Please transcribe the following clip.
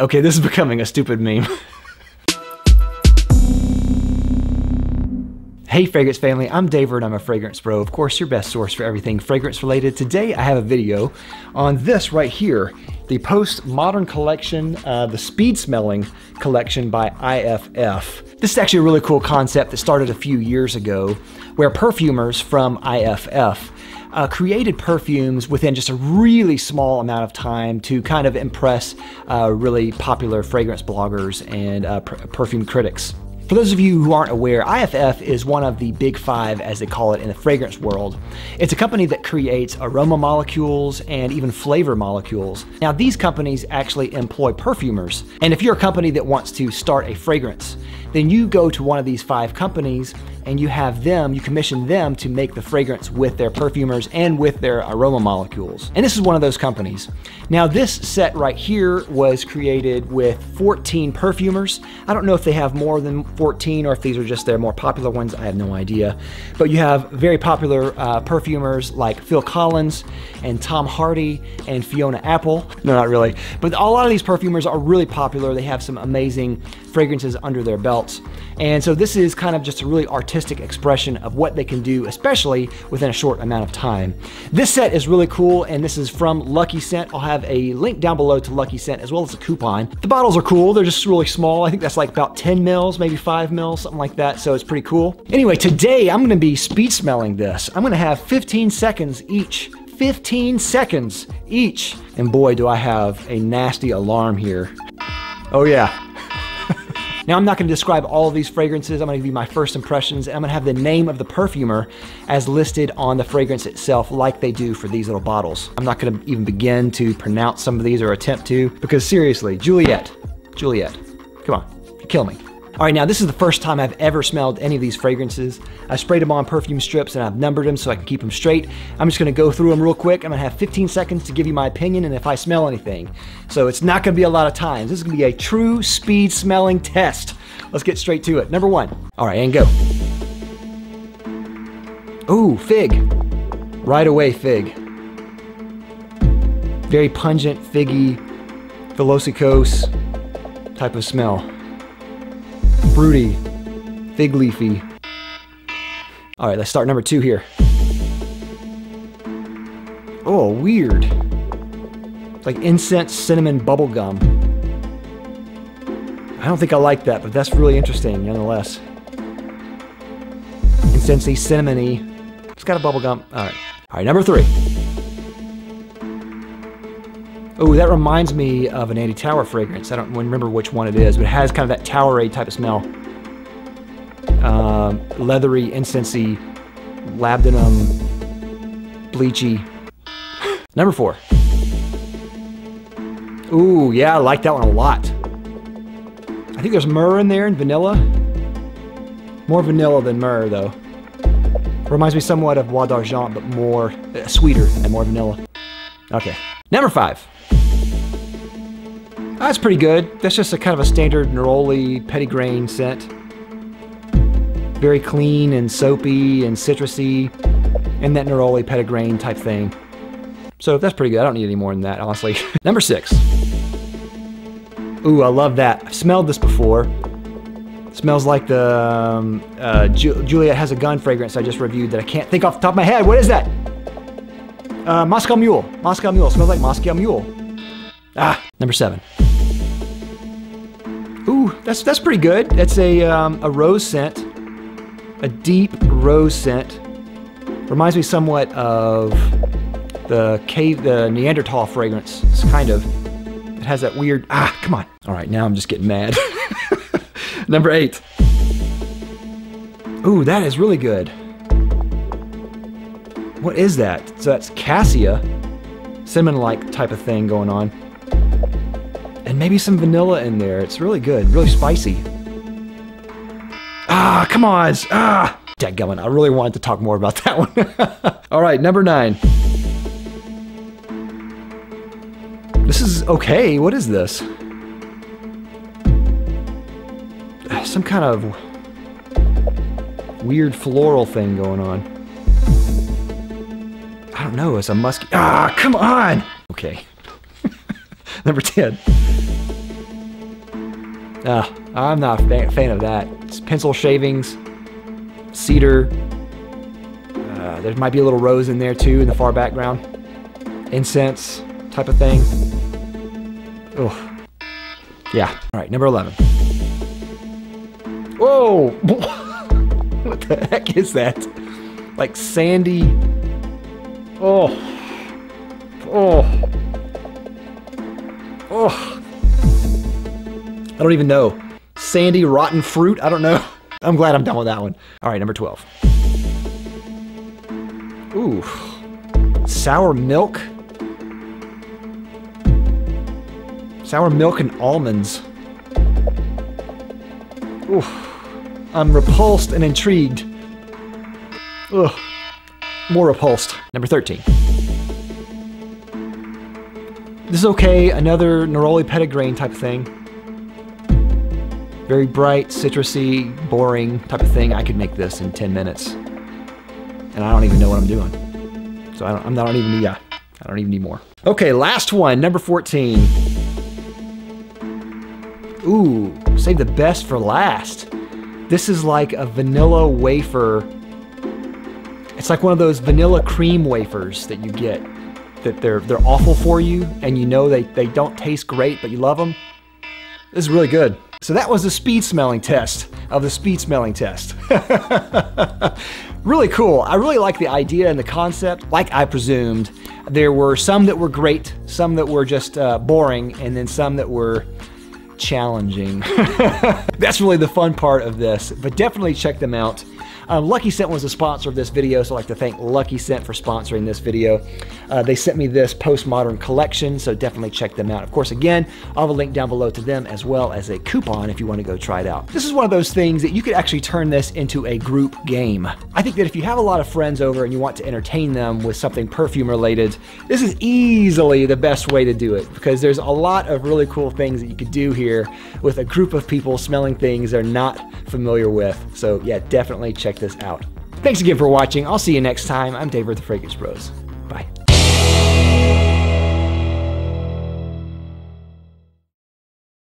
Okay, this is becoming a stupid meme. Hey fragrance family, I'm David, I'm a fragrance bro. Of course, your best source for everything fragrance related. Today I have a video on this right here, the Postmodern collection, the Speed Smelling collection by IFF. This is actually a really cool concept that started a few years ago, where perfumers from IFF created perfumes within just a really small amount of time to kind of impress really popular fragrance bloggers and perfume critics. For those of you who aren't aware, IFF is one of the big five, as they call it in the fragrance world. It's a company that creates aroma molecules and even flavor molecules. Now, these companies actually employ perfumers. And if you're a company that wants to start a fragrance, then you go to one of these five companies and you have them, you commission them to make the fragrance with their perfumers and with their aroma molecules. And this is one of those companies. Now, this set right here was created with 14 perfumers. I don't know if they have more than 14 or if these are just their more popular ones. I have no idea. But you have very popular perfumers like Phil Collins and Tom Hardy and Fiona Apple. No, not really. But a lot of these perfumers are really popular. They have some amazing fragrances under their belts. And so this is kind of just a really artistic expression of what they can do, especially within a short amount of time. This set is really cool, and this is from Lucky Scent. I'll have a link down below to Lucky Scent as well as a coupon. The bottles are cool. They're just really small. I think that's like about 10 mils, maybe 5 mils, something like that. So it's pretty cool. Anyway, today I'm gonna be speed smelling this. I'm gonna have 15 seconds each. 15 seconds each. And boy, do I have a nasty alarm here. Oh yeah. Now, I'm not going to describe all of these fragrances. I'm going to give you my first impressions, and I'm going to have the name of the perfumer as listed on the fragrance itself, like they do for these little bottles. I'm not going to even begin to pronounce some of these or attempt to, because seriously, Juliet, come on, you kill me. All right, now this is the first time I've ever smelled any of these fragrances. I sprayed them on perfume strips and I've numbered them so I can keep them straight. I'm just gonna go through them real quick. I'm gonna have 15 seconds to give you my opinion and if I smell anything. So it's not gonna be a lot of times. This is gonna be a true speed smelling test. Let's get straight to it. Number one. All right, and go. Ooh, fig. Right away, fig. Very pungent, figgy, velocicose type of smell. Fruity, fig leafy. All right, let's start number two here. Oh, weird. Like incense, cinnamon, bubble gum. I don't think I like that, but that's really interesting nonetheless. Incensey, cinnamony. It's got a bubble gum. All right, number three. Oh, that reminds me of an Andy Tower fragrance. I don't remember which one it is, but it has kind of that Towerade type of smell. Leathery, incensey, labdanum, bleachy. Number four. Ooh, yeah, I like that one a lot. I think there's myrrh in there and vanilla. More vanilla than myrrh, though. Reminds me somewhat of Bois d'Argent, but more sweeter and more vanilla. Okay, number five. That's pretty good. That's just a kind of a standard neroli petitgrain scent. Very clean and soapy and citrusy, and that neroli petitgrain type thing. So that's pretty good. I don't need any more than that, honestly. Number six. Ooh, I love that. I've smelled this before. It smells like the Juliet Has a Gun fragrance I just reviewed that I can't think off the top of my head. What is that? Moscow Mule. Moscow Mule. It smells like Moscow Mule. Ah, number seven. Ooh, that's pretty good. That's a rose scent, a deep rose scent. Reminds me somewhat of the Neanderthal fragrance. It's kind of. It has that weird. Ah, come on. All right, now I'm just getting mad. Number eight. Ooh, that is really good. What is that? So that's cassia, cinnamon-like type of thing going on. And maybe some vanilla in there. It's really good, really spicy. Ah, come on. Ah, dadgummit, I really wanted to talk more about that one. All right, number nine. This is okay. What is this? Some kind of weird floral thing going on. I don't know. It's a musky. Ah, come on. Okay. Number 10. I'm not a fan of that. It's pencil shavings, cedar. There might be a little rose in there too in the far background. Incense type of thing. Oh, yeah. All right, number 11. Whoa! What the heck is that? Like sandy. Oh. I don't even know. Sandy, rotten fruit? I don't know. I'm glad I'm done with that one. All right, number 12. Ooh. Sour milk. Sour milk and almonds. Ooh. I'm repulsed and intrigued. Ugh. More repulsed. Number 13. This is okay. Another Neroli Petitgrain type of thing. Very bright, citrusy, boring type of thing. I could make this in 10 minutes. And I don't even know what I'm doing. So I don't even need more. Okay, last one, number 14. Ooh, save the best for last. This is like a vanilla wafer. It's like one of those vanilla cream wafers that you get. That they're awful for you, and you know they don't taste great, but you love them. This is really good. So that was the speed smelling test of the speed smelling test. Really cool. I really like the idea and the concept. Like I presumed, there were some that were great, some that were just boring, and then some that were challenging. That's really the fun part of this, but definitely check them out. Lucky Scent was a sponsor of this video, so I'd like to thank Lucky Scent for sponsoring this video. They sent me this postmodern collection, so definitely check them out. Of course, again, I'll have a link down below to them as well as a coupon if you want to go try it out. This is one of those things that you could actually turn this into a group game. I think that if you have a lot of friends over and you want to entertain them with something perfume related, this is easily the best way to do it, because there's a lot of really cool things that you could do here with a group of people smelling things they're not familiar with. So yeah, definitely check this out. Thanks again for watching. I'll see you next time. I'm Dave with the Fragrance Bros.